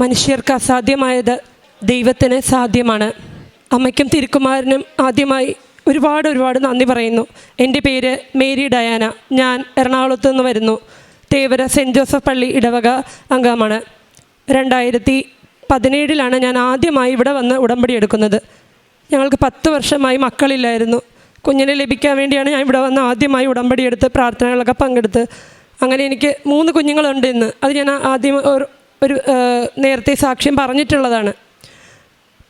മനുഷ്യർക്ക് അസാധ്യമായത് ദൈവത്തിന് സാധ്യമാണ്. അമ്മയ്ക്കും തിരുക്കുമാരനും ആദ്യമായി ഒരുപാട് നന്ദി പറയുന്നു. എൻ്റെ പേര് മേരി ഡയാന. ഞാൻ എറണാകുളത്ത് നിന്ന് വരുന്നു. തേവര സെൻറ്റ് ജോസഫ് പള്ളി ഇടവക അംഗമാണ്. 2017 ഞാൻ ആദ്യമായി ഇവിടെ വന്ന് ഉടമ്പടി എടുക്കുന്നത്. ഞങ്ങൾക്ക് 10 വർഷമായി മക്കളില്ലായിരുന്നു. കുഞ്ഞിനെ ലഭിക്കാൻ വേണ്ടിയാണ് ഞാൻ ഇവിടെ വന്ന് ആദ്യമായി ഉടമ്പടി എടുത്ത് പ്രാർത്ഥനകളൊക്കെ പങ്കെടുത്ത്. അങ്ങനെ എനിക്ക് 3 കുഞ്ഞുങ്ങളുണ്ട് ഇന്ന്. അത് ഞാൻ ആദ്യം ഒരു നേരത്തെ സാക്ഷ്യം പറഞ്ഞിട്ടുള്ളതാണ്.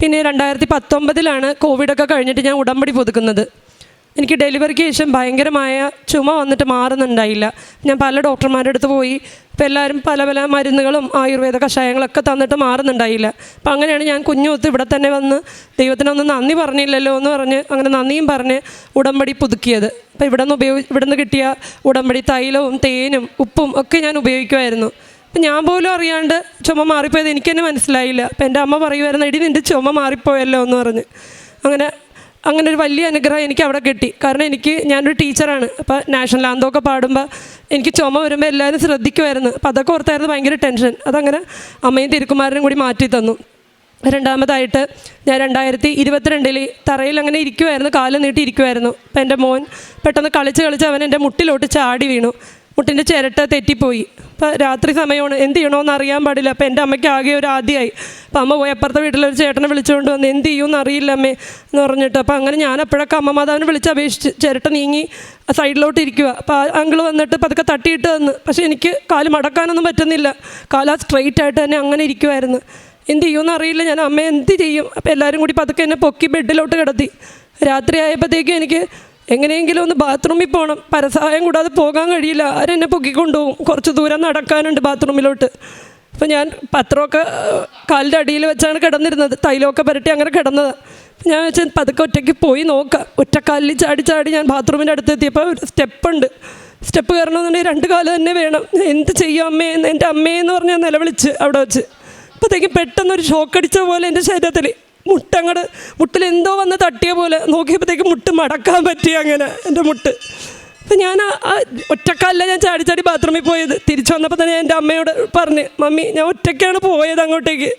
പിന്നെ 2019 കോവിഡൊക്കെ കഴിഞ്ഞിട്ട് ഞാൻ ഉടമ്പടി പുതുക്കുന്നത്. എനിക്ക് ഡെലിവറിക്ക് ശേഷം ഭയങ്കരമായ ചുമ വന്നിട്ട് മാറുന്നുണ്ടായില്ല. ഞാൻ പല ഡോക്ടർമാരുടെ അടുത്ത് പോയി. അപ്പോൾ എല്ലാവരും പല മരുന്നുകളും ആയുർവേദ കഷായങ്ങളൊക്കെ തന്നിട്ട് മാറുന്നുണ്ടായില്ല. അപ്പോൾ അങ്ങനെയാണ് ഞാൻ കുഞ്ഞുമൊത്ത് ഇവിടെ തന്നെ വന്ന് ദൈവത്തിനൊന്ന് നന്ദി പറഞ്ഞില്ലല്ലോ എന്ന് പറഞ്ഞ് അങ്ങനെ നന്ദിയും പറഞ്ഞ് ഉടമ്പടി പുതുക്കിയത്. അപ്പോൾ ഇവിടുന്ന് കിട്ടിയ ഉടമ്പടി തൈലവും തേനും ഉപ്പും ഒക്കെ ഞാൻ ഉപയോഗിക്കുമായിരുന്നു. അപ്പം ഞാൻ പോലും അറിയാണ്ട് ചുമ മാറിപ്പോയത് എനിക്ക് തന്നെ മനസ്സിലായില്ല. അപ്പം എൻ്റെ അമ്മ പറയുമായിരുന്നു, എടി നിൻ്റെ ചുമ മാറിപ്പോയല്ലോ എന്ന് പറഞ്ഞ്. അങ്ങനെ ഒരു വലിയ അനുഗ്രഹം എനിക്ക് അവിടെ കിട്ടി. കാരണം ഞാനൊരു ടീച്ചറാണ്. അപ്പോൾ നാഷണൽ ആന്തമൊക്കെ പാടുമ്പോൾ എനിക്ക് ചുമ വരുമ്പോൾ എല്ലാവരും ശ്രദ്ധിക്കുമായിരുന്നു. അപ്പോൾ അതൊക്കെ ഓർത്തായിരുന്നു ഭയങ്കര ടെൻഷൻ. അതങ്ങനെ അമ്മയും തിരുക്കുമാരനും കൂടി മാറ്റി തന്നു. രണ്ടാമതായിട്ട് ഞാൻ 2022 തറയിൽ അങ്ങനെ ഇരിക്കുമായിരുന്നു, കാല് നീട്ടി ഇരിക്കുമായിരുന്നു. അപ്പോൾ എൻ്റെ മോൻ പെട്ടെന്ന് കളിച്ച് അവൻ എൻ്റെ മുട്ടിലോട്ട് ചാടി വീണു. മുട്ടിൻ്റെ ചിരട്ട തെറ്റിപ്പോയി. അപ്പോൾ രാത്രി സമയമാണ്, എന്ത് ചെയ്യണമെന്ന് അറിയാൻ പാടില്ല. അപ്പോൾ എൻ്റെ അമ്മയ്ക്ക് ആകെ ഒരു ആദ്യമായി. അപ്പോൾ അമ്മ പോയി അപ്പുറത്തെ വീട്ടിലൊരു ചേട്ടനെ വിളിച്ചുകൊണ്ട് വന്ന്, എന്ത് ചെയ്യുമെന്ന് അറിയില്ല അമ്മേ എന്ന് പറഞ്ഞിട്ട്. അപ്പോൾ അങ്ങനെ ഞാൻ അപ്പോഴൊക്കെ അമ്മ മാതാവിനെ വിളിച്ച് അപേക്ഷിച്ച് ചിരട്ട നീങ്ങി സൈഡിലോട്ട് ഇരിക്കുക. അപ്പോൾ ആ അങ്കിൾ വന്നിട്ട് പതുക്കെ തട്ടിയിട്ട് തന്ന്. പക്ഷേ എനിക്ക് കാല് മടക്കാനൊന്നും പറ്റുന്നില്ല. കാല സ്ട്രെയിറ്റ് ആയിട്ട് തന്നെ അങ്ങനെ ഇരിക്കുമായിരുന്നു. എന്ത് ചെയ്യുമെന്ന് അറിയില്ല. ഞാൻ അമ്മ എന്ത് ചെയ്യും? അപ്പോൾ എല്ലാവരും കൂടി പതുക്കെ എന്നെ പൊക്കി ബെഡിലോട്ട് കിടത്തി. രാത്രി ആയപ്പോഴത്തേക്കും എനിക്ക് എങ്ങനെയെങ്കിലും ഒന്ന് ബാത്റൂമിൽ പോകണം. പരസഹായം കൂടാതെ പോകാൻ കഴിയില്ല. ആരെന്നെ പൊക്കിക്കൊണ്ടുപോകും. കുറച്ച് ദൂരം നടക്കാനുണ്ട് ബാത്റൂമിലോട്ട്. അപ്പോൾ ഞാൻ പത്രമൊക്കെ കാലിൻ്റെ അടിയിൽ വെച്ചാണ് കിടന്നിരുന്നത്. തൈലമൊക്കെ പുരട്ടി അങ്ങനെ കിടന്നത്. അപ്പോൾ ഞാൻ വെച്ചാൽ പതുക്കെ ഒറ്റയ്ക്ക് പോയി നോക്കാം. ഒറ്റക്കാലിൽ ചാടി ഞാൻ ബാത്റൂമിൻ്റെ അടുത്ത് എത്തിയപ്പോൾ ഒരു സ്റ്റെപ്പുണ്ട്. സ്റ്റെപ്പ് കയറണമെന്നുണ്ടെങ്കിൽ 2 കാല് തന്നെ വേണം. എന്ത് ചെയ്യും അമ്മേ എന്ന് എൻ്റെ അമ്മയെന്ന് പറഞ്ഞ് ഞാൻ നിലവിളിച്ച് അവിടെ വെച്ച്. അപ്പോഴത്തേക്കും പെട്ടെന്നൊരു ഷോക്കടിച്ച പോലെ എൻ്റെ ശരീരത്തിൽ മുട്ടിലെന്തോ വന്ന് തട്ടിയ പോലെ നോക്കിയപ്പോഴത്തേക്കും മുട്ട് മടക്കാൻ പറ്റി. അങ്ങനെ എൻ്റെ മുട്ട്. അപ്പം ഞാൻ ഒറ്റക്കാലില്ല ഞാൻ ചാടി ബാത്റൂമിൽ പോയത്. തിരിച്ചു വന്നപ്പോൾ തന്നെ എൻ്റെ അമ്മയോട് പറഞ്ഞ്, മമ്മി ഞാൻ ഒറ്റയ്ക്കാണ് പോയത്, അങ്ങോട്ടേക്ക്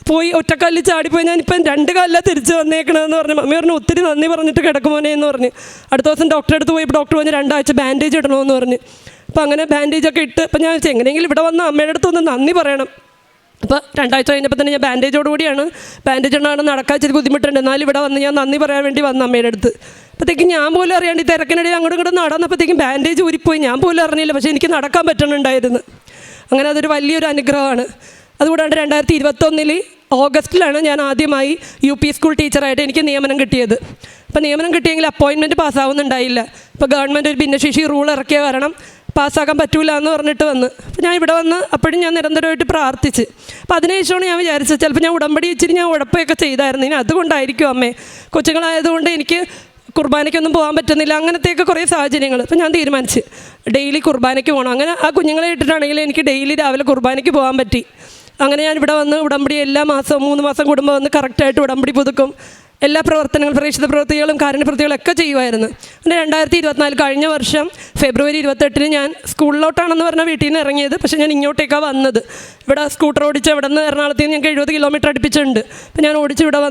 പോയി ഒറ്റക്കാലിൽ ചാടിപ്പോയി. ഞാനിപ്പം 2 കാലിലാണ് തിരിച്ച് വന്നേക്കണമെന്ന് പറഞ്ഞു. മമ്മി പറഞ്ഞു, ഒത്തിരി നന്ദി പറഞ്ഞിട്ട് കിടക്കുമോനെ എന്ന് പറഞ്ഞ്. അടുത്ത ദിവസം ഡോക്ടറെ അടുത്ത് പോയി. ഡോക്ടർ പറഞ്ഞ് 2 ആഴ്ച ബാൻഡേജ് ഇടണമെന്ന് പറഞ്ഞ്. അപ്പോൾ അങ്ങനെ ബാൻഡേജൊക്കെ ഇട്ട്. അപ്പം ഞാൻ വെച്ചാൽ എങ്ങനെയെങ്കിലും ഇവിടെ വന്ന് അമ്മയുടെ അടുത്തൊന്ന് നന്ദി പറയണം. അപ്പോൾ 2 ആഴ്ച കഴിഞ്ഞപ്പോൾ തന്നെ ഞാൻ ബാൻഡേജോടുകൂടിയാണ്. ബാൻഡേജ് ഉണ്ടാകണം, നടക്കാൻ ഇച്ചിരി ബുദ്ധിമുട്ടുണ്ട്. എന്നാലും ഇവിടെ വന്ന് ഞാൻ നന്ദി പറയാൻ വേണ്ടി വന്നു അമ്മയുടെ അടുത്ത്. അപ്പോഴത്തേക്കും ഞാൻ പോലും അറിയാണ്ട് ഈ തിരക്കിനിടയിൽ അങ്ങോട്ടും നടന്നപ്പോഴത്തേക്കും ബാൻഡേജ് ഊരിപ്പോയി. ഞാൻ പോലും അറിഞ്ഞില്ല. പക്ഷേ എനിക്ക് നടക്കാൻ പറ്റുന്നുണ്ടായിരുന്നു. അങ്ങനെ അതൊരു വലിയൊരു അനുഗ്രഹമാണ്. അതുകൂടാണ്ട് 2021 ഓഗസ്റ്റിലാണ് ഞാൻ ആദ്യമായി UP സ്കൂൾ ടീച്ചറായിട്ട് എനിക്ക് നിയമനം കിട്ടിയത്. അപ്പോൾ നിയമനം കിട്ടിയെങ്കിൽ അപ്പോയിൻമെൻറ്റ് പാസ്സാവുന്നുണ്ടായില്ല. അപ്പോൾ ഗവൺമെൻറ് ഒരു ഭിന്നശേഷി റൂൾ ഇറക്കിയ കാരണം പാസ്സാക്കാൻ പറ്റൂല എന്ന് പറഞ്ഞിട്ട് വന്ന്. അപ്പോൾ ഞാൻ ഇവിടെ വന്ന് അപ്പോഴും ഞാൻ നിരന്തരമായിട്ട് പ്രാർത്ഥിച്ച്. അപ്പോൾ അതിനുശേഷമാണ് ഞാൻ വിചാരിച്ചത് ചിലപ്പോൾ ഞാൻ ഉടമ്പടി ഇച്ചിരി ഞാൻ ഉഴപ്പൊക്കെ ചെയ്തായിരുന്നു. ഇനി അതുകൊണ്ടായിരിക്കും അമ്മേ, കൊച്ചുങ്ങളായതുകൊണ്ട് എനിക്ക് കുർബാനയ്ക്കൊന്നും പോകാൻ പറ്റുന്നില്ല, അങ്ങനത്തെയൊക്കെ കുറേ സാഹചര്യങ്ങൾ. അപ്പോൾ ഞാൻ തീരുമാനിച്ച് ഡെയിലി കുർബാനയ്ക്ക് പോകണം. അങ്ങനെ ആ കുഞ്ഞുങ്ങളെ ഇട്ടിട്ടാണെങ്കിൽ എനിക്ക് ഡെയിലി രാവിലെ കുർബാനയ്ക്ക് പോകാൻ പറ്റി. അങ്ങനെ ഞാൻ ഇവിടെ വന്ന് ഉടമ്പടി എല്ലാ മാസവും 3 മാസം കൂടുമ്പോൾ വന്ന് കറക്റ്റായിട്ട് ഉടമ്പടി പുതുക്കും. എല്ലാ പ്രവർത്തനങ്ങളും, പ്രേക്ഷിത പ്രവൃത്തികളും കാരുണ്യപ്രവൃത്തികളൊക്കെ ചെയ്യുമായിരുന്നു. പിന്നെ 2024 കഴിഞ്ഞ വർഷം ഫെബ്രുവരി 28 ഞാൻ സ്കൂളിലോട്ടാണെന്ന് പറഞ്ഞാൽ വീട്ടിൽ നിന്ന് ഇറങ്ങിയത്. പക്ഷേ ഞാൻ ഇങ്ങോട്ടേക്കാണ് വന്നത്. ഇവിടെ സ്കൂട്ടർ ഓടിച്ച് ഇവിടെ നിന്ന് എറണാകുളത്ത് നിന്ന് ഞങ്ങൾക്ക് 70 കിലോമീറ്റർ അടുപ്പിച്ചുണ്ട്. അപ്പോൾ ഞാൻ ഓടിച്ച് ഇവിടെ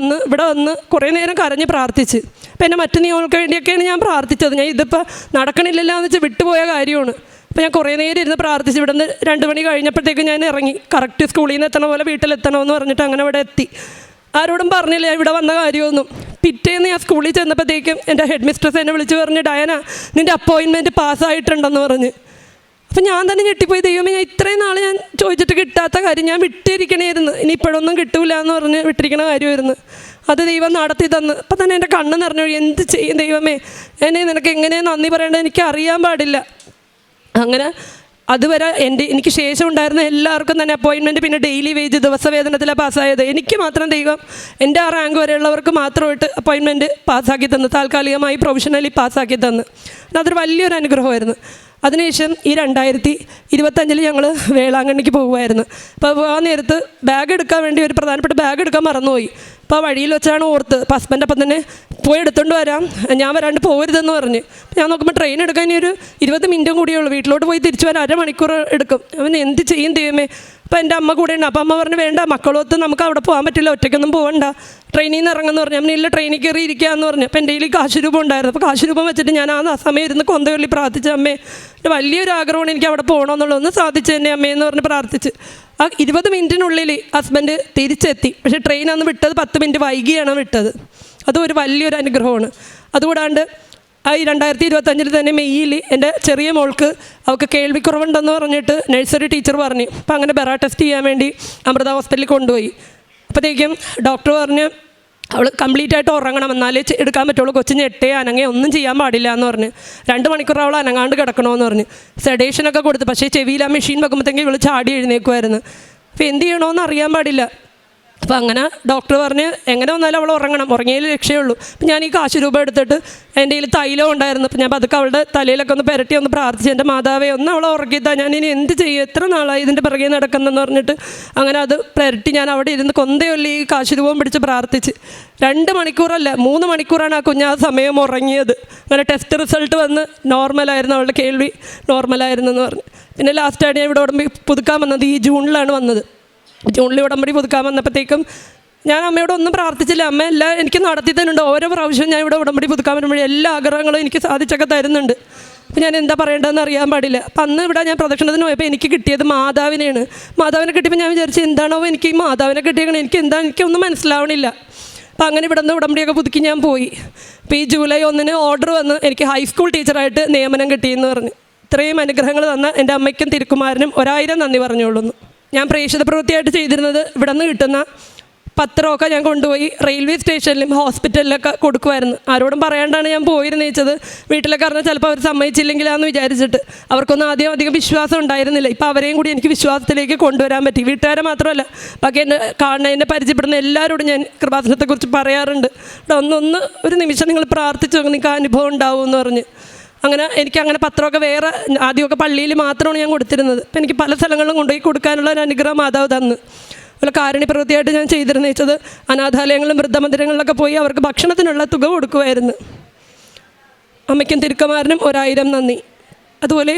വന്ന് കുറേ നേരം കരഞ്ഞ് പ്രാർത്ഥിച്ച്. അപ്പോൾ എൻ്റെ മറ്റു നിയമങ്ങൾക്ക് വേണ്ടിയൊക്കെയാണ് ഞാൻ പ്രാർത്ഥിച്ചത്. ഞാൻ ഇതിപ്പോൾ നടക്കണില്ലല്ലോ എന്ന് വെച്ച് വിട്ടുപോയ കാര്യമാണ്. അപ്പോൾ ഞാൻ കുറേ നേരം ഇരുന്ന് പ്രാർത്ഥിച്ച്. ഇവിടെ നിന്ന് 2 മണി കഴിഞ്ഞപ്പോഴത്തേക്കും ഞാൻ ഇറങ്ങി. കറക്റ്റ് സ്കൂളിൽ നിന്ന് എത്തണ പോലെ വീട്ടിലെത്തണമെന്ന് പറഞ്ഞിട്ട് അങ്ങനെ ഇവിടെ എത്തി. ആരോടും പറഞ്ഞില്ല ഇവിടെ വന്ന കാര്യമൊന്നും. പിറ്റേന്ന് ഞാൻ സ്കൂളിൽ ചെന്നപ്പോഴത്തേക്കും എൻ്റെ ഹെഡ് മിസ്ട്രസ് എന്നെ വിളിച്ച് പറഞ്ഞ്, ഡയന നിൻ്റെ അപ്പോയിൻമെൻറ്റ് പാസ്സായിട്ടുണ്ടെന്ന് പറഞ്ഞ്. അപ്പം ഞാൻ തന്നെ ഞെട്ടിപ്പോയി. ദൈവമേ, ഞാൻ ഇത്രയും നാൾ ഞാൻ ചോദിച്ചിട്ട് കിട്ടാത്ത കാര്യം ഞാൻ വിട്ടിരിക്കണമായിരുന്നു. ഇനി ഇപ്പോഴൊന്നും കിട്ടൂല എന്ന് പറഞ്ഞ് വിട്ടിരിക്കണ കാര്യമായിരുന്നു. അത് ദൈവം നടത്തി തന്ന്. അപ്പം തന്നെ എൻ്റെ കണ്ണ് നിറഞ്ഞു. എന്ത് ചെയ്യും ദൈവമേ, നിനക്ക് എങ്ങനെ നന്ദി പറയേണ്ടത് എനിക്ക് അറിയാൻ പാടില്ല. അങ്ങനെ അതുവരെ എനിക്ക് ശേഷം ഉണ്ടായിരുന്ന എല്ലാവർക്കും തന്നെ അപ്പോയിൻമെൻറ്റ്, പിന്നെ ഡെയിലി വേജ് ദിവസവേതനത്തിലാണ് പാസ്സായത്. എനിക്ക് മാത്രം ദൈവം എൻ്റെ ആ റാങ്ക് വരെയുള്ളവർക്ക് മാത്രമായിട്ട് അപ്പോയിൻമെൻറ്റ് പാസ്സാക്കി തന്നു. താൽക്കാലികമായി പ്രൊഫഷണലി പാസ്സാക്കി തന്നു. അതൊരു വലിയൊരു അനുഗ്രഹമായിരുന്നു. അതിനുശേഷം ഈ 2025 ഞങ്ങൾ വേളാങ്കണ്ണിക്ക് പോകുമായിരുന്നു. അപ്പോൾ ആ നേരത്ത് ബാഗ് എടുക്കാൻ വേണ്ടി ഒരു പ്രധാനപ്പെട്ട ബാഗ് എടുക്കാൻ മറന്നുപോയി. അപ്പോൾ ആ വഴിയിൽ വെച്ചാണ് ഓർത്ത്. അപ്പോൾ ഹസ്ബൻഡ് അപ്പം തന്നെ പോയി എടുത്തുകൊണ്ട് വരാം, ഞാൻ വരാണ്ട് പോകരുതെന്ന് പറഞ്ഞ്. ഞാൻ നോക്കുമ്പോൾ ട്രെയിൻ എടുക്കാൻ ഇനി ഒരു 20 മിനിറ്റും കൂടിയേ ഉള്ളൂ, വീട്ടിലോട്ട് പോയി തിരിച്ചു വരാൻ 1/2 മണിക്കൂർ എടുക്കും. അവൻ എന്ത് ചെയ്യും ദൈവമേ. അപ്പോൾ എൻ്റെ അമ്മ കൂടെ ഉണ്ട്. അപ്പോൾ അമ്മ പറഞ്ഞു വേണ്ട, മക്കളൊത്ത് നമുക്ക് അവിടെ പോകാൻ പറ്റില്ല, ഒറ്റയ്ക്കൊന്നും പോകണ്ട, ട്രെയിനിൽ നിന്ന് ഇറങ്ങുമെന്ന് പറഞ്ഞു. അവൻ ഇല്ല ട്രെയിനിൽ കയറി ഇരിക്കുകയെന്ന് പറഞ്ഞു. അപ്പോൾ എൻ്റെ കയ്യിൽ കാശ് രൂപം ഉണ്ടായിരുന്നു. അപ്പോൾ കാശ് രൂപം വെച്ചിട്ട് ഞാൻ ആ സമയം ഇരുന്ന് കൊന്തവല്ലി പ്രാർത്ഥിച്ച അമ്മേ, എൻ്റെ വലിയൊരു ആഗ്രഹമാണ് എനിക്ക് അവിടെ പോകണമെന്നുള്ളതൊന്ന് സാധിച്ചു തന്നെ അമ്മയെന്ന് പറഞ്ഞ് പ്രാർത്ഥിച്ച്. ആ 20 മിനിറ്റിനുള്ളിൽ ഹസ്ബൻഡ് തിരിച്ചെത്തി. പക്ഷേ ട്രെയിൻ അന്ന് വിട്ടത് 10 മിനിറ്റ് വൈകിയാണ് വിട്ടത്. അതും ഒരു വലിയൊരു അനുഗ്രഹമാണ്. അതുകൂടാണ്ട് ആ 2025 തന്നെ മെയ്യിൽ എൻ്റെ ചെറിയ മോൾക്ക് അവൾക്ക് കേൾവിക്കുറവുണ്ടെന്ന് പറഞ്ഞിട്ട് നഴ്സറി ടീച്ചർ പറഞ്ഞു. അപ്പോൾ അങ്ങനെ ബെറ ടെസ്റ്റ് ചെയ്യാൻ വേണ്ടി അമൃത ഹോസ്പിറ്റലിൽ കൊണ്ടുപോയി. അപ്പോഴത്തേക്കും ഡോക്ടർ പറഞ്ഞ് അവൾ കംപ്ലീറ്റ് ആയിട്ട് ഉറങ്ങണം, എന്നാലേ എടുക്കാൻ പറ്റുള്ളൂ, കൊച്ചിന് എട്ടേ അനങ്ങേ ഒന്നും ചെയ്യാൻ പാടില്ല എന്ന് പറഞ്ഞ്. 2 മണിക്കൂർ അവൾ അനങ്ങാണ്ട് കിടക്കണമെന്ന് പറഞ്ഞ് സെഡേഷനൊക്കെ കൊടുത്ത്. പക്ഷേ ചെവിയിൽ ആ മെഷീൻ വെക്കുമ്പോഴത്തേക്കും ഇവൾ ചാടി എഴുന്നേക്കുമായിരുന്നു. അപ്പോൾ എന്ത് ചെയ്യണമെന്ന് അറിയാൻ പാടില്ല. അപ്പോൾ അങ്ങനെ ഡോക്ടർ പറഞ്ഞ് എങ്ങനെ വന്നാലും അവൾ ഉറങ്ങണം, ഉറങ്ങിയതിൽ രക്ഷയുള്ളൂ. അപ്പം ഞാൻ ഈ കാശ് രൂപ എടുത്തിട്ട് എൻ്റെ കയ്യിൽ തൈലം ഉണ്ടായിരുന്നു. അപ്പോൾ ഞാൻ പതുക്കെ അവളുടെ തലയിലൊക്കെ ഒന്ന് പുരട്ടി ഒന്ന് പ്രാർത്ഥിച്ച്, എൻ്റെ മാതാവേ ഒന്ന് അവളെ ഉറക്കിത്താ, ഞാൻ ഇനി എന്ത് ചെയ്യും, എത്ര നാളായി ഇതിൻ്റെ പിറകെ നടക്കുന്നതെന്ന് പറഞ്ഞിട്ട് അങ്ങനെ അത് പുരട്ടി ഞാൻ അവിടെ ഇരുന്ന് കൊന്തയൊല്ലി ഈ കാശ് രൂപം പിടിച്ച് പ്രാർത്ഥിച്ച്. 2 മണിക്കൂറല്ല 3 മണിക്കൂറാണ് ആ കുഞ്ഞ് ആ സമയം ഉറങ്ങിയത്. അങ്ങനെ ടെസ്റ്റ് റിസൾട്ട് വന്ന് നോർമലായിരുന്നു, അവളുടെ കേൾവി നോർമലായിരുന്നു എന്ന് പറഞ്ഞു. പിന്നെ ലാസ്റ്റാണ് ഞാൻ ഇവിടെ ഉടമ്പടി പുതുക്കാൻ വന്നത്. ഈ ജൂണിലാണ് വന്നത്. ജൂണിൽ ഉടമ്പടി പുതുക്കാൻ വന്നപ്പോഴത്തേക്കും ഞാൻ അമ്മയോട് ഒന്നും പ്രാർത്ഥിച്ചില്ല. അമ്മ എല്ലാം എനിക്ക് നടത്തി തരുന്നുണ്ട്. ഓരോ പ്രാവശ്യവും ഞാൻ ഇവിടെ ഉടമ്പടി പുതുക്കാൻ വരുമ്പോഴേ എല്ലാ ആഗ്രഹങ്ങളും എനിക്ക് സാധിച്ചൊക്കെ തരുന്നുണ്ട്. അപ്പോൾ ഞാൻ എന്താ പറയേണ്ടതെന്ന് അറിയാൻ പാടില്ല. അപ്പം അന്ന് ഇവിടെ ഞാൻ പ്രദക്ഷിണത്തിന് പോയപ്പോൾ എനിക്ക് കിട്ടിയത് മാതാവിനെയാണ്. മാതാവിനെ കിട്ടിയപ്പോൾ ഞാൻ വിചാരിച്ചു എന്താണോ എനിക്ക് ഈ മാതാവിനെ കിട്ടിയേക്കണം, എനിക്കൊന്നും മനസ്സിലാവണില്ല. അപ്പം അങ്ങനെ ഇവിടെ നിന്ന് ഉടമ്പടിയൊക്കെ പുതുക്കി ഞാൻ പോയി. അപ്പോൾ ഈ ജൂലൈ 1 ഓർഡർ വന്ന് എനിക്ക് ഹൈസ്കൂൾ ടീച്ചറായിട്ട് നിയമനം കിട്ടിയെന്ന് പറഞ്ഞു. ഇത്രയും അനുഗ്രഹങ്ങൾ തന്ന എൻ്റെ അമ്മയ്ക്കും തിരുക്കുമാരനും 1000 നന്ദി പറഞ്ഞോളുന്നു. ഞാൻ പ്രേക്ഷിത പ്രവൃത്തിയായിട്ട് ചെയ്തിരുന്നത് ഇവിടെ നിന്ന് കിട്ടുന്ന പത്രമൊക്കെ ഞാൻ കൊണ്ടുപോയി റെയിൽവേ സ്റ്റേഷനിലും ഹോസ്പിറ്റലിലൊക്കെ കൊടുക്കുമായിരുന്നു. ആരോടും പറയാണ്ടാണ് ഞാൻ പോയിരുന്നേച്ചത്. വീട്ടിലൊക്കെ അറിഞ്ഞാൽ ചിലപ്പോൾ അവർ സമ്മതിച്ചില്ലെങ്കിലാന്ന് വിചാരിച്ചിട്ട്. അവർക്കൊന്നും അധികം വിശ്വാസം ഉണ്ടായിരുന്നില്ല. ഇപ്പോൾ അവരെയും കൂടി എനിക്ക് വിശ്വാസത്തിലേക്ക് കൊണ്ടുവരാൻ പറ്റി. വീട്ടുകാരെ മാത്രമല്ല, ബാക്കി എന്നെ കാണുന്ന എന്നെ പരിചയപ്പെടുന്ന എല്ലാവരോടും ഞാൻ കൃപാസനത്തെക്കുറിച്ച് പറയാറുണ്ട്. ഒന്ന് ഒരു നിമിഷം നിങ്ങൾ പ്രാർത്ഥിച്ചു നോക്കും, നിങ്ങൾക്ക് അനുഭവം ഉണ്ടാവും എന്ന് പറഞ്ഞ്. അങ്ങനെ എനിക്കങ്ങനെ പത്രമൊക്കെ വേറെ ആദ്യമൊക്കെ പള്ളിയിൽ മാത്രമാണ് ഞാൻ കൊടുത്തിരുന്നത്. അപ്പം എനിക്ക് പല സ്ഥലങ്ങളിലും കൊണ്ടുപോയി കൊടുക്കാനുള്ള ഒരു അനുഗ്രഹം മാതാവ് തന്നു. അതുപോലെ കാരുണ്യ പ്രവൃത്തിയായിട്ട് ഞാൻ ചെയ്തിരുന്നത് അനാഥാലയങ്ങളിലും വൃദ്ധമന്ദിരങ്ങളിലൊക്കെ പോയി അവർക്ക് ഭക്ഷണത്തിനുള്ള തുക കൊടുക്കുമായിരുന്നു. അമ്മയ്ക്കും തിരുക്കുമാരനും 1000 നന്ദി. അതുപോലെ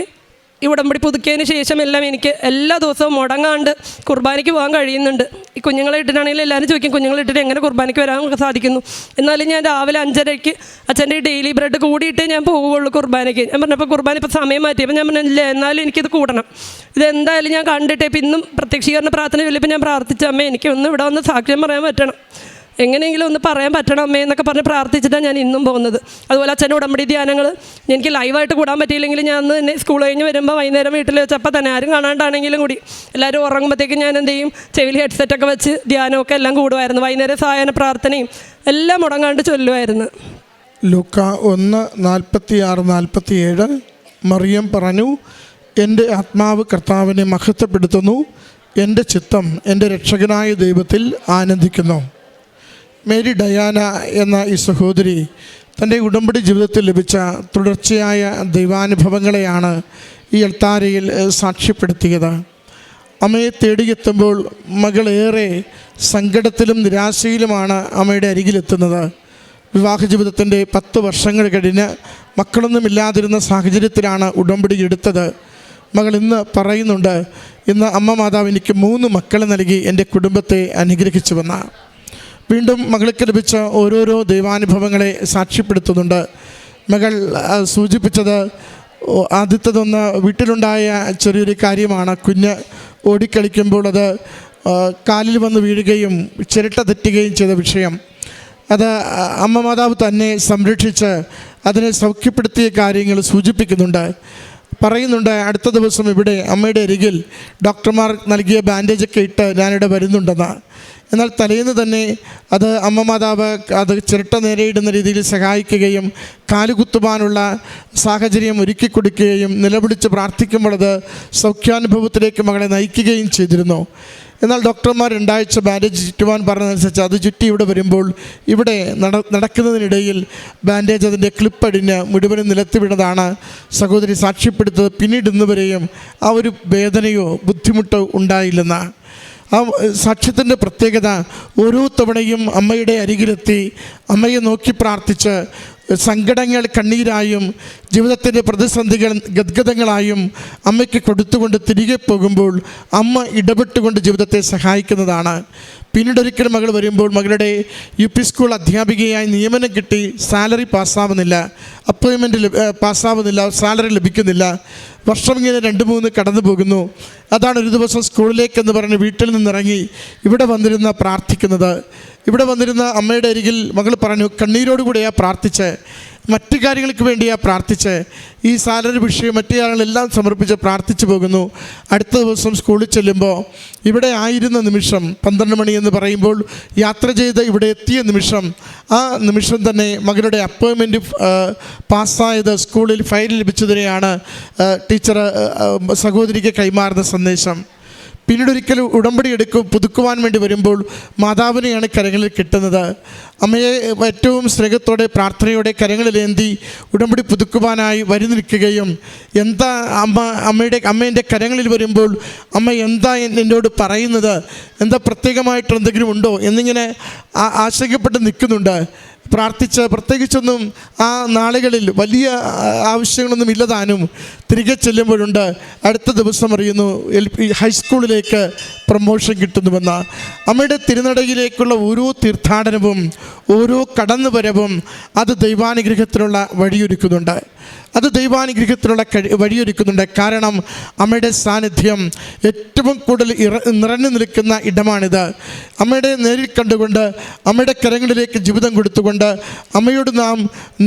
ഈ ഉടമ്പടി പുതുക്കിയതിന് ശേഷം എല്ലാം എനിക്ക് എല്ലാ ദിവസവും മുടങ്ങാണ്ട് കുർബാനയ്ക്ക് പോകാൻ കഴിയുന്നുണ്ട്. ഈ കുഞ്ഞുങ്ങളെ ഇട്ടിട്ടാണെങ്കിലും എല്ലാവരും ചോദിക്കും കുഞ്ഞുങ്ങളെ ഇട്ടിട്ട് എങ്ങനെ കുർബാനയ്ക്ക് വരാൻ സാധിക്കുന്നു. എന്നാലും ഞാൻ രാവിലെ 5:30 അച്ഛൻ്റെ ഡെയിലി ബ്രെഡ് കൂടിയിട്ടേ ഞാൻ പോവുകയുള്ളൂ കുർബാനയ്ക്ക്. ഞാൻ പറഞ്ഞപ്പോൾ കുർബാന ഇപ്പോൾ സമയം മാറ്റിയപ്പോൾ ഞാൻ പറഞ്ഞില്ല, എന്നാലും എനിക്കിത് കൂടണം, ഇതെന്തായാലും ഞാൻ കണ്ടിട്ടേ. ഇപ്പം ഇന്നും പ്രത്യക്ഷീകരണ പ്രാർത്ഥന ചൊല്ലിയപ്പോൾ ഞാൻ പ്രാർത്ഥിച്ച അമ്മേ എനിക്കൊന്ന് ഇവിടെ വന്ന് സാക്ഷ്യം പറയാൻ പറ്റണം, എങ്ങനെയെങ്കിലും ഒന്ന് പറയാൻ പറ്റണം അമ്മേ എന്നൊക്കെ പറഞ്ഞ് പ്രാർത്ഥിച്ചിട്ടാണ് ഞാൻ ഇന്നും പോകുന്നത്. അതുപോലെ അച്ഛൻ്റെ ഉടമ്പടി ധ്യാനങ്ങൾ എനിക്ക് ലൈവായിട്ട് കൂടാൻ പറ്റിയില്ലെങ്കിൽ ഞാൻ അന്ന് തന്നെ സ്കൂൾ കഴിഞ്ഞ് വരുമ്പോൾ വൈകുന്നേരം വീട്ടിൽ വെച്ചപ്പോൾ തന്നെ ആരും കാണാണ്ടാണെങ്കിലും കൂടി എല്ലാവരും ഉറങ്ങുമ്പോഴത്തേക്കും ഞാൻ എന്ത് ചെയ്യും, ചെവിയിൽ ഹെഡ്സെറ്റൊക്കെ വെച്ച് ധ്യാനമൊക്കെ എല്ലാം കൂടുമായിരുന്നു. വൈകുന്നേരം സായാഹ്ന പ്രാർത്ഥനയും എല്ലാം മുടങ്ങാണ്ട് ചൊല്ലുമായിരുന്നു. ലൂക്ക 1:46-47 മറിയം പറഞ്ഞു, എൻ്റെ ആത്മാവ് കർത്താവിനെ മഹത്വപ്പെടുത്തുന്നു, എൻ്റെ ചിത്തം എൻ്റെ രക്ഷകനായ ദൈവത്തിൽ ആനന്ദിക്കുന്നു. മേരി ഡയാന എന്ന ഈ സഹോദരി തൻ്റെ ഉടമ്പടി ജീവിതത്തിൽ ലഭിച്ച തുടർച്ചയായ ദൈവാനുഭവങ്ങളെയാണ് ഈ അൾത്താരയിൽ സാക്ഷ്യപ്പെടുത്തിയത്. അമ്മയെ തേടിയെത്തുമ്പോൾ മകളേറെ സങ്കടത്തിലും നിരാശയിലുമാണ് അമ്മയുടെ അരികിലെത്തുന്നത്. വിവാഹ ജീവിതത്തിൻ്റെ 10 വർഷങ്ങൾ കഴിഞ്ഞ് മക്കളൊന്നുമില്ലാതിരുന്ന സാഹചര്യത്തിലാണ് ഉടമ്പടി എടുത്തത്. മകൾ ഇന്ന് പറയുന്നുണ്ട്, ഇന്ന് അമ്മ മാതാവ് എനിക്ക് 3 മക്കളെ നൽകി എൻ്റെ കുടുംബത്തെ അനുഗ്രഹിച്ചുവെന്ന. വീണ്ടും മകൾക്ക് ലഭിച്ച ഓരോരോ ദൈവാനുഭവങ്ങളെ സാക്ഷ്യപ്പെടുത്തുന്നുണ്ട്. മകൾ സൂചിപ്പിച്ചത് ആദ്യത്തേതൊന്ന് വീട്ടിലുണ്ടായ ചെറിയൊരു കാര്യമാണ്. കുഞ്ഞ് ഓടിക്കളിക്കുമ്പോൾ അത് കാലിൽ വന്ന് വീഴുകയും ചിരട്ട തെറ്റുകയും ചെയ്ത വിഷയം. അത് അമ്മ മാതാവ് തന്നെ സംരക്ഷിച്ച് അതിനെ സൗഖ്യപ്പെടുത്തിയ കാര്യങ്ങൾ സൂചിപ്പിക്കുന്നുണ്ട്. പറയുന്നുണ്ട്, അടുത്ത ദിവസം ഇവിടെ അമ്മയുടെ അരികിൽ ഡോക്ടർമാർ നൽകിയ ബാൻഡേജൊക്കെ ഇട്ട് ഞാനിവിടെ വരുന്നുണ്ടെന്ന്. എന്നാൽ തലേന്ന് തന്നെ അത് അമ്മ മാതാവ് അത് ചിരട്ട നേരെയിടുന്ന രീതിയിൽ സഹായിക്കുകയും കാലുകുത്തുവാനുള്ള സാഹചര്യം ഒരുക്കി കൊടുക്കുകയും നിലവിളിച്ച് പ്രാർത്ഥിക്കുമ്പോൾ അത് സൗഖ്യാനുഭവത്തിലേക്ക് മകളെ നയിക്കുകയും ചെയ്തിരുന്നു. എന്നാൽ ഡോക്ടർമാർ 2 ആഴ്ച ബാൻഡേജ് ചുറ്റുവാൻ പറഞ്ഞതനുസരിച്ച് അത് ചുറ്റി ഇവിടെ വരുമ്പോൾ ഇവിടെ നടക്കുന്നതിനിടയിൽ ബാൻഡേജ് അതിൻ്റെ ക്ലിപ്പടിഞ്ഞ് മുഴുവനും നിലത്ത് വീണതാണ് സഹോദരി സാക്ഷ്യപ്പെടുത്തത്. പിന്നീട് ഇന്നുവരെയും ആ ഒരു വേദനയോ ബുദ്ധിമുട്ടോ ഉണ്ടായില്ലെന്ന്. ആ സാക്ഷ്യത്തിൻ്റെ പ്രത്യേകത ഓരോ തവണയും അമ്മയുടെ അരികിലെത്തി അമ്മയെ നോക്കി പ്രാർത്ഥിച്ച് സങ്കടങ്ങൾ കണ്ണീരായും ജീവിതത്തിൻ്റെ പ്രതിസന്ധികൾ ഗദ്ഗതങ്ങളായും അമ്മയ്ക്ക് കൊടുത്തുകൊണ്ട് തിരികെ പോകുമ്പോൾ അമ്മ ഇടപെട്ടുകൊണ്ട് ജീവിതത്തെ സഹായിക്കുന്നതാണ്. പിന്നീടൊരിക്കൽ മകൾ വരുമ്പോൾ മകളുടെ UP സ്കൂൾ അധ്യാപികയായി നിയമനം കിട്ടി, സാലറി പാസ്സാവുന്നില്ല, അപ്പോയിൻമെൻറ്റ് പാസ്സാവുന്നില്ല, സാലറി ലഭിക്കുന്നില്ല. വർഷം ഇങ്ങനെ 2-3 കടന്നു പോകുന്നു. അതാണ് ഒരു ദിവസം സ്കൂളിലേക്കെന്ന് പറഞ്ഞ് വീട്ടിൽ നിന്നിറങ്ങി ഇവിടെ വന്നിരുന്ന പ്രാർത്ഥിക്കുന്നത്. ഇവിടെ വന്നിരുന്ന അമ്മയുടെ അരികിൽ മകൾ പറഞ്ഞു, കണ്ണീരോടുകൂടിയാണ് പ്രാർത്ഥിച്ച്, മറ്റു കാര്യങ്ങൾക്ക് വേണ്ടിയാണ് പ്രാർത്ഥിച്ച്, ഈ സാലറി വിഷയം മറ്റു കാര്യങ്ങളെല്ലാം സമർപ്പിച്ച് പ്രാർത്ഥിച്ചു പോകുന്നു. അടുത്ത ദിവസം സ്കൂളിൽ ചെല്ലുമ്പോൾ ഇവിടെ ആയിരുന്ന നിമിഷം 12 മണി എന്ന് പറയുമ്പോൾ യാത്ര ചെയ്ത് ഇവിടെ എത്തിയ നിമിഷം, ആ നിമിഷം തന്നെ മകളുടെ അപ്പോയിൻമെൻറ്റ് പാസ്സായത് സ്കൂളിൽ ഫയൽ ലഭിച്ചതിനെയാണ് ടീച്ചർ സഹോദരിക്ക് കൈമാറുന്ന സന്ദേശം. പിന്നീടൊരിക്കൽ ഉടമ്പടി പുതുക്കുവാൻ വേണ്ടി വരുമ്പോൾ മാതാവിനെയാണ് കരങ്ങളിൽ കിട്ടുന്നത്. അമ്മയെ ഏറ്റവും സ്നേഹത്തോടെ പ്രാർത്ഥനയോടെ കരങ്ങളിലേന്തി ഉടമ്പടി പുതുക്കുവാനായി വരി നിൽക്കുകയും എന്താ അമ്മേൻ്റെ കരങ്ങളിൽ വരുമ്പോൾ അമ്മ എന്താ എന്നോട് പറയുന്നത്, എന്താ പ്രത്യേകമായിട്ട് എന്തെങ്കിലും ഉണ്ടോ എന്നിങ്ങനെ ആശങ്കപ്പെട്ട് നിൽക്കുന്നുണ്ട്. പ്രാർത്ഥിച്ച് പ്രത്യേകിച്ചൊന്നും ആ നാളുകളിൽ വലിയ ആവശ്യങ്ങളൊന്നും ഇല്ലതാനും. തിരികെ ചെല്ലുമ്പോഴുണ്ട് അടുത്ത ദിവസം അറിയുന്നു ഹൈസ്കൂളിലേക്ക് പ്രമോഷൻ കിട്ടുന്നുവെന്ന്. അമ്മയുടെ തിരുനടയിലേക്കുള്ള ഓരോ തീർത്ഥാടനവും ഓരോ കടന്നുവരവും അത് ദൈവാനുഗ്രഹത്തിനുള്ള വഴിയൊരുക്കുന്നുണ്ട്. കാരണം അമ്മയുടെ സാന്നിധ്യം ഏറ്റവും കൂടുതൽ നിറഞ്ഞു നിൽക്കുന്ന ഇടമാണിത്. അമ്മയുടെ നേരിൽ കണ്ടുകൊണ്ട് അമ്മയുടെ കരങ്ങളിലേക്ക് ജീവിതം കൊടുത്തുകൊണ്ട് അമ്മയോട് നാം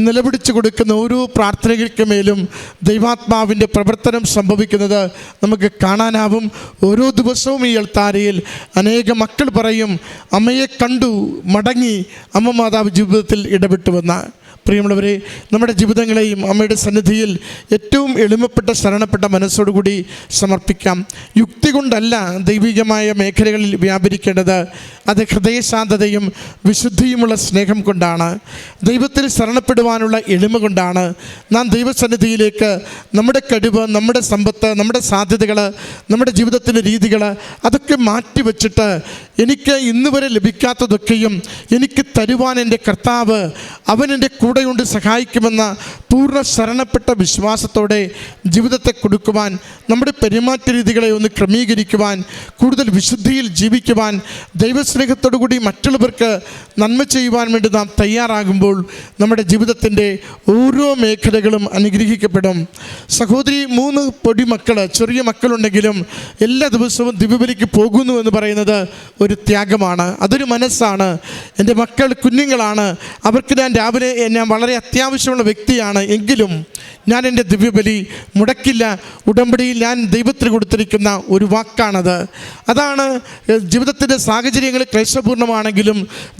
നിലപിടിച്ചു കൊടുക്കുന്ന ഓരോ പ്രാർത്ഥനകൾക്ക് മേലും ദൈവാത്മാവിൻ്റെ പ്രവർത്തനം സംഭവിക്കുന്നത് നമുക്ക് കാണാനാവും. ഓരോ ദിവസവും ഈ അൾത്താരയിൽ അനേക മക്കൾ പറയും, അമ്മയെ കണ്ടു മടങ്ങി അമ്മ മാതാവ് ജീവിതത്തിൽ ഇടപെട്ടുവെന്ന്. പ്രിയമുള്ളവരെ, നമ്മുടെ ജീവിതങ്ങളെയും അമ്മയുടെ സന്നിധിയിൽ ഏറ്റവും എളിമപ്പെട്ട ശരണപ്പെട്ട മനസ്സോടുകൂടി സമർപ്പിക്കാം. യുക്തി കൊണ്ടല്ല ദൈവികമായ മേഖലകളിൽ വ്യാപരിക്കേണ്ടത്, അത് ഹൃദയശാന്തതയും വിശുദ്ധിയുമുള്ള സ്നേഹം കൊണ്ടാണ്. ദൈവത്തിൽ ശരണപ്പെടുവാനുള്ള എളിമ കൊണ്ടാണ് നാം ദൈവസന്നിധിയിലേക്ക് നമ്മുടെ കഴിവ്, നമ്മുടെ സമ്പത്ത്, നമ്മുടെ സാധ്യതകൾ, നമ്മുടെ ജീവിതത്തിൻ്റെ രീതികൾ അതൊക്കെ മാറ്റിവെച്ചിട്ട് എനിക്ക് ഇന്ന് വരെ ലഭിക്കാത്തതൊക്കെയും എനിക്ക് തരുവാൻ എൻ്റെ കർത്താവ് അവൻ എൻ്റെ കൂടെയുണ്ട് സഹായിക്കുമെന്ന പൂർണ്ണ ശരണപ്പെട്ട വിശ്വാസത്തോടെ ജീവിതത്തെ കൊടുക്കുവാൻ, നമ്മുടെ പെരുമാറ്റ രീതികളെ ഒന്ന് ക്രമീകരിക്കുവാൻ, കൂടുതൽ വിശുദ്ധിയിൽ ജീവിക്കുവാൻ, ദൈവസ്നേഹത്തോടു കൂടി മറ്റുള്ളവർക്ക് നന്മ ചെയ്യുവാൻ വേണ്ടി നാം തയ്യാറാകുമ്പോൾ നമ്മുടെ ജീവിതത്തിൻ്റെ ഓരോ മേഖലകളും അനുഗ്രഹിക്കപ്പെടും. സഹോദരി 3 പൊടിമക്കൾ, ചെറിയ മക്കളുണ്ടെങ്കിലും എല്ലാ ദിവസവും ദിവ്യബലിക്ക് പോകുന്നു എന്ന് പറയുന്നത് ഒരു ത്യാഗമാണ്, അതൊരു മനസ്സാണ്. എൻ്റെ മക്കൾ കുഞ്ഞുങ്ങളാണ്, അവർക്ക് ഞാൻ വളരെ അത്യാവശ്യമുള്ള വ്യക്തിയാണ്, എങ്കിലും ഞാൻ എൻ്റെ ദിവ്യബലി മുടക്കില്ല. ഉടമ്പടിയിൽ ഞാൻ ദൈവത്തിന് കൊടുത്തിരിക്കുന്ന ഒരു വാക്കാണത്. അതാണ് ജീവിതത്തിൻ്റെ സാഹചര്യങ്ങൾ ക്ലേശപൂർണ്ണമാണെങ്കിലും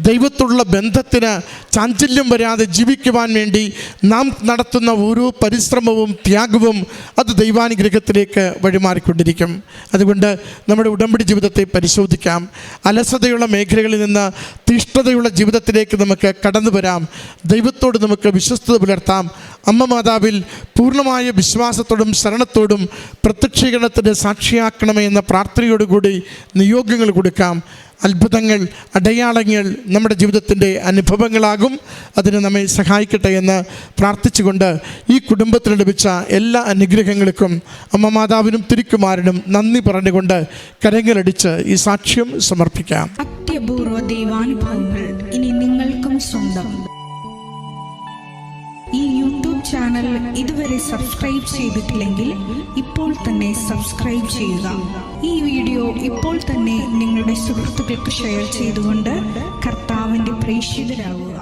ദൈവത്തോടുള്ള ബന്ധത്തിന് ചാഞ്ചല്യം വരാതെ ജീവിക്കുവാൻ വേണ്ടി നാം നടത്തുന്ന ഓരോ പരിശ്രമവും ത്യാഗവും അത് ദൈവാനുഗ്രഹത്തിലേക്ക് വഴിമാറിക്കൊണ്ടിരിക്കും. അതുകൊണ്ട് നമ്മുടെ ഉടമ്പടി ജീവിതത്തെ പരിശോധിക്കാം. അലസതയുള്ള മേഖലകളിൽ നിന്ന് തീഷ്ണതയുള്ള ജീവിതത്തിലേക്ക് നമുക്ക് കടന്നു വരാം. ദൈവത്തോട് നമുക്ക് വിശ്വസ്തത പുലർത്താം. അമ്മ മാതാവിൽ പൂർണ്ണമായ വിശ്വാസത്തോടും ശരണത്തോടും പ്രത്യക്ഷീകരണത്തിൻ്റെ സാക്ഷിയാക്കണമേ എന്ന പ്രാർത്ഥനയോടുകൂടി നിയോഗങ്ങൾ കൊടുക്കാം. അത്ഭുതങ്ങൾ, അടയാളങ്ങൾ നമ്മുടെ ജീവിതത്തിൻ്റെ അനുഭവങ്ങളാകും. അതിന് നമ്മെ സഹായിക്കട്ടെ എന്ന് പ്രാർത്ഥിച്ചുകൊണ്ട് ഈ കുടുംബത്തിന് ലഭിച്ച എല്ലാ അനുഗ്രഹങ്ങൾക്കും അമ്മ മാതാവിനും തിരുക്കുമാരനും നന്ദി പറഞ്ഞുകൊണ്ട് കരങ്ങളടിച്ച് ഈ സാക്ഷ്യം സമർപ്പിക്കാം. അത്യപൂർവ ദൈവാനുഭവങ്ങൾ ഇനി നിങ്ങൾക്കും സ്വന്തം. ഈ യൂട്യൂബ് ചാനൽ ഇതുവരെ സബ്സ്ക്രൈബ് ചെയ്തിട്ടില്ലെങ്കിൽ ഇപ്പോൾ തന്നെ സബ്സ്ക്രൈബ് ചെയ്യുക. ഈ വീഡിയോ ഇപ്പോൾ തന്നെ നിങ്ങളുടെ സുഹൃത്തുക്കൾക്ക് ഷെയർ ചെയ്തുകൊണ്ട് കർത്താവിൻ്റെ പ്രേക്ഷിതരാകുക.